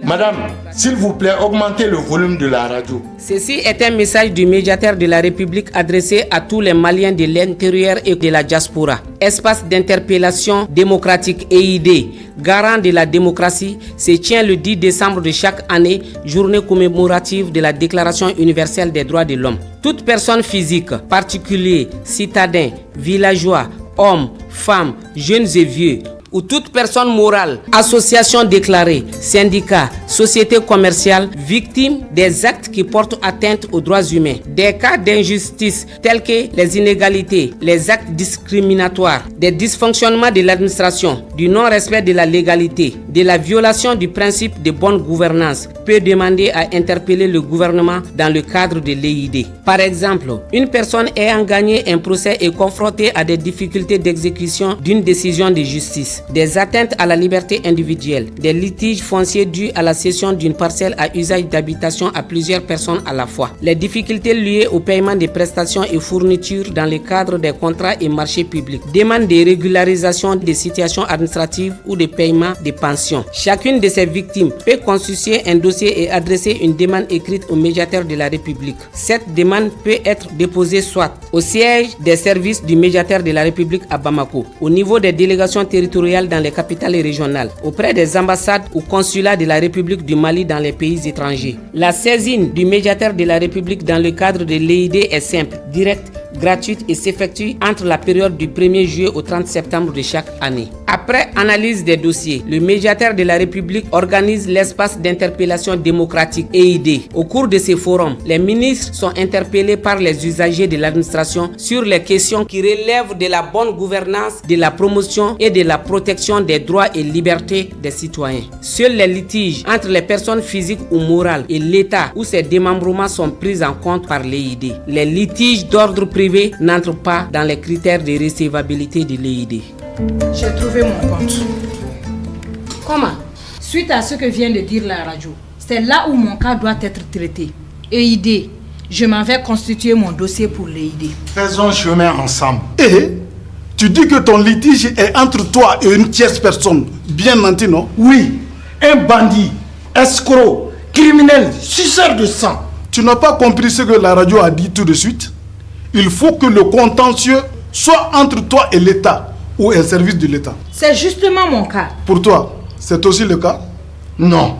Madame, s'il vous plaît, augmentez le volume de la radio. Ceci est un message du médiateur de la République adressé à tous les Maliens de l'intérieur et de la diaspora. Espace d'interpellation démocratique EID, garant de la démocratie, se tient le 10 décembre de chaque année, journée commémorative de la Déclaration universelle des droits de l'homme. Toute personne physique, particulier, citadin, villageois, hommes, femmes, jeunes et vieux, ou toute personne morale, association déclarée, syndicat, société commerciale, victime des actes qui portent atteinte aux droits humains, des cas d'injustice tels que les inégalités, les actes discriminatoires, des dysfonctionnements de l'administration, du non-respect de la légalité, de la violation du principe de bonne gouvernance, peut demander à interpeller le gouvernement dans le cadre de l'EID. Par exemple, une personne ayant gagné un procès est confrontée à des difficultés d'exécution d'une décision de justice, des atteintes à la liberté individuelle, des litiges fonciers dus à la cession d'une parcelle à usage d'habitation à plusieurs personnes à la fois, les difficultés liées au paiement des prestations et fournitures dans le cadre des contrats et marchés publics, demande de régularisation des situations administratives ou de paiement des pensions. Chacune de ces victimes peut constituer un dossier et adresser une demande écrite au médiateur de la République. Cette demande peut être déposée soit au siège des services du médiateur de la République à Bamako, au niveau des délégations territoriales dans les capitales régionales, auprès des ambassades ou consulats de la République du Mali dans les pays étrangers. La saisine du médiateur de la République dans le cadre de l'EID est simple, directe, gratuite et s'effectue entre la période du 1er juillet au 30 septembre de chaque année. Après analyse des dossiers, le médiateur de la République organise l'espace d'interpellation démocratique EID. Au cours de ces forums, les ministres sont interpellés par les usagers de l'administration sur les questions qui relèvent de la bonne gouvernance, de la promotion et de la protection des droits et libertés des citoyens. Seuls les litiges entre les personnes physiques ou morales et l'État ou ses démembrements sont pris en compte par l'EID. Les litiges d'ordre privé n'entrent pas dans les critères de recevabilité de l'EID. J'ai trouvé mon compte. Comment? Suite à ce que vient de dire la radio, c'est là où mon cas doit être traité. EID, je m'en vais constituer mon dossier pour l'EID. Faisons chemin ensemble. Et tu dis que ton litige est entre toi et une tierce personne, bien nantie, non? Oui, un bandit, escroc, criminel, suceur de sang. Tu n'as pas compris ce que la radio a dit tout de suite? Il faut que le contentieux soit entre toi et l'État ou un service de l'État. C'est justement mon cas. Pour toi, c'est aussi le cas? Non.